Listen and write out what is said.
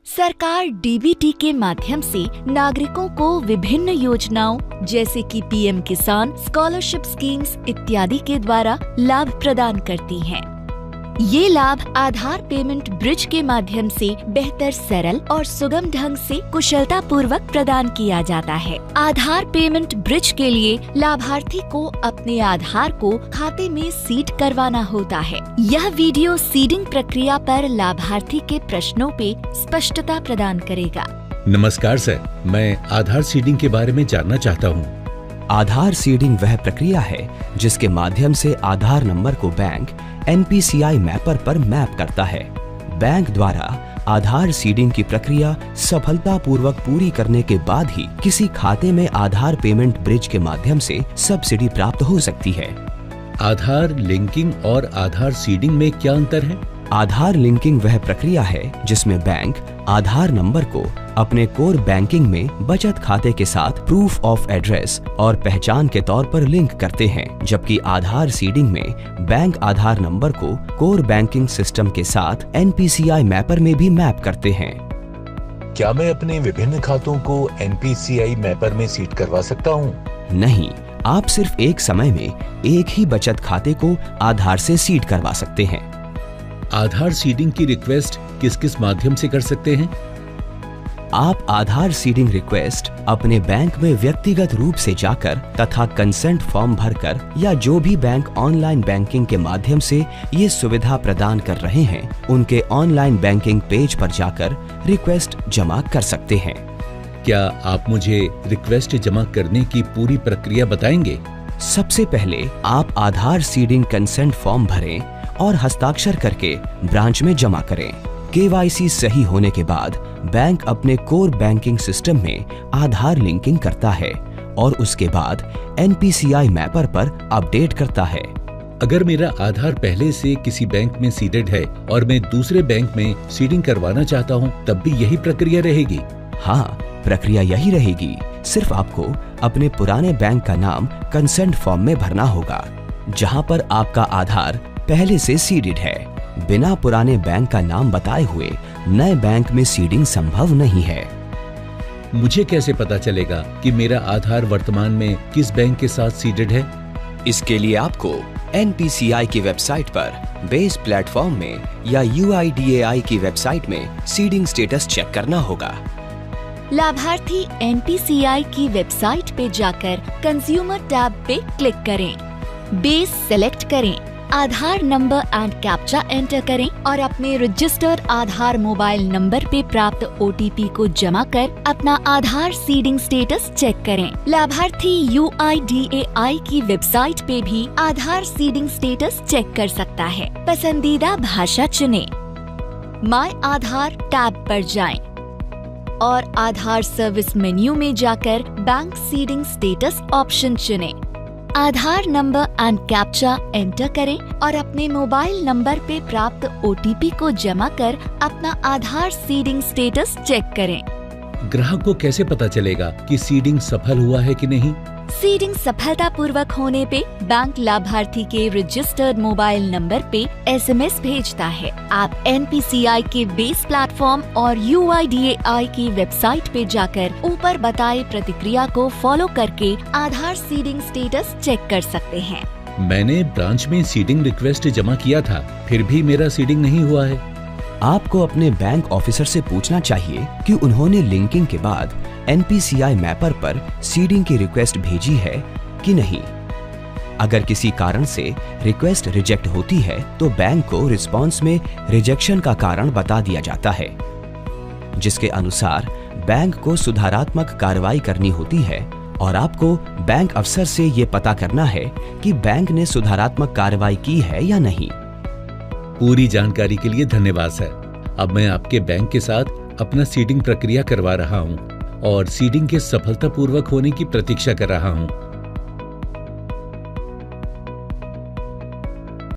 सरकार डीबीटी के माध्यम से नागरिकों को विभिन्न योजनाओं जैसे कि पीएम किसान, स्कॉलरशिप स्कीम्स इत्यादि के द्वारा लाभ प्रदान करती है। ये लाभ आधार पेमेंट ब्रिज के माध्यम से बेहतर, सरल और सुगम ढंग से कुशलता पूर्वक प्रदान किया जाता है। आधार पेमेंट ब्रिज के लिए लाभार्थी को अपने आधार को खाते में सीड करवाना होता है। यह वीडियो सीडिंग प्रक्रिया पर लाभार्थी के प्रश्नों पे स्पष्टता प्रदान करेगा। नमस्कार सर, मैं आधार सीडिंग के बारे में जानना चाहता हूँ। आधार सीडिंग वह प्रक्रिया है जिसके माध्यम से आधार नंबर को बैंक NPCI मैपर पर मैप करता है। बैंक द्वारा आधार सीडिंग की प्रक्रिया सफलतापूर्वक पूरी करने के बाद ही किसी खाते में आधार पेमेंट ब्रिज के माध्यम से सब्सिडी प्राप्त हो सकती है। आधार लिंकिंग और आधार सीडिंग में क्या अंतर है? आधार लिंकिंग वह प्रक्रिया है जिसमें बैंक आधार नंबर को अपने कोर बैंकिंग में बचत खाते के साथ प्रूफ ऑफ एड्रेस और पहचान के तौर पर लिंक करते हैं, जबकि आधार सीडिंग में बैंक आधार नंबर को कोर बैंकिंग सिस्टम के साथ NPCI मैपर में भी मैप करते हैं। क्या मैं अपने विभिन्न खातों को NPCI मैपर में सीड करवा सकता हूँ? नहीं, आप सिर्फ एक समय में एक ही बचत खाते को आधार से सीड करवा सकते हैं। आधार सीडिंग की रिक्वेस्ट किस किस माध्यम से कर सकते हैं? आप आधार सीडिंग रिक्वेस्ट अपने बैंक में व्यक्तिगत रूप से जाकर तथा कंसेंट फॉर्म भरकर या जो भी बैंक ऑनलाइन बैंकिंग के माध्यम से ये सुविधा प्रदान कर रहे हैं उनके ऑनलाइन बैंकिंग पेज पर जाकर रिक्वेस्ट जमा कर सकते हैं। क्या आप मुझे रिक्वेस्ट जमा करने की पूरी प्रक्रिया बताएंगे? सबसे पहले आप आधार सीडिंग कंसेंट फॉर्म भरें और हस्ताक्षर करके ब्रांच में जमा करें। KYC सही होने के बाद बैंक अपने कोर बैंकिंग सिस्टम में आधार लिंकिंग करता है और उसके बाद NPCI मैपर पर अपडेट करता है। अगर मेरा आधार पहले से किसी बैंक में सीडेड है और मैं दूसरे बैंक में सीडिंग करवाना चाहता हूँ, तब भी यही प्रक्रिया रहेगी? हाँ, प्रक्रिया यही रहेगी। सिर्फ आपको अपने पुराने बैंक का नाम कंसेंट फॉर्म में भरना होगा जहाँ पर आपका आधार पहले से सीडेड है। बिना पुराने बैंक का नाम बताए हुए नए बैंक में सीडिंग संभव नहीं है। मुझे कैसे पता चलेगा कि मेरा आधार वर्तमान में किस बैंक के साथ सीडेड है? इसके लिए आपको NPCI की वेबसाइट पर बेस प्लेटफॉर्म में या UIDAI की वेबसाइट में सीडिंग स्टेटस चेक करना होगा। लाभार्थी NPCI की वेबसाइट पे जाकर कंज्यूमर टैब पे क्लिक करें, बेस सेलेक्ट करें, आधार नंबर एंड कैप्चा एंटर करें और अपने रजिस्टर्ड आधार मोबाइल नंबर पे प्राप्त OTP को जमा कर अपना आधार सीडिंग स्टेटस चेक करें। लाभार्थी UIDAI की वेबसाइट पे भी आधार सीडिंग स्टेटस चेक कर सकता है। पसंदीदा भाषा चुनें, माय आधार टैब पर जाएं और आधार सर्विस मेन्यू में जाकर बैंक सीडिंग स्टेटस ऑप्शन चुनें। आधार नंबर एंड कैप्चा एंटर करें और अपने मोबाइल नंबर पे प्राप्त OTP को जमा कर अपना आधार सीडिंग स्टेटस चेक करें। ग्राहक को कैसे पता चलेगा कि सीडिंग सफल हुआ है कि नहीं? सीडिंग सफलतापूर्वक होने पे बैंक लाभार्थी के रजिस्टर्ड मोबाइल नंबर पे SMS भेजता है। आप NPCI के बेस प्लेटफॉर्म और UIDAI की वेबसाइट पे जाकर ऊपर बताए प्रतिक्रिया को फॉलो करके आधार सीडिंग स्टेटस चेक कर सकते हैं। मैंने ब्रांच में सीडिंग रिक्वेस्ट जमा किया था, फिर भी मेरा सीडिंग नहीं हुआ है। आपको अपने बैंक ऑफिसर से पूछना चाहिए कि उन्होंने लिंकिंग के बाद NPCI मैपर पर सीडिंग की रिक्वेस्ट भेजी है कि नहीं। अगर किसी कारण से रिक्वेस्ट रिजेक्ट होती है तो बैंक को रिस्पॉन्स में रिजेक्शन का कारण बता दिया जाता है, जिसके अनुसार बैंक को सुधारात्मक कार्रवाई करनी होती है और आपको बैंक अफसर से ये पता करना है कि बैंक ने सुधारात्मक कार्रवाई की है या नहीं। पूरी जानकारी के लिए धन्यवाद सर। अब मैं आपके बैंक के साथ अपना सीडिंग प्रक्रिया करवा रहा हूँ और सीडिंग के सफलतापूर्वक होने की प्रतीक्षा कर रहा हूँ।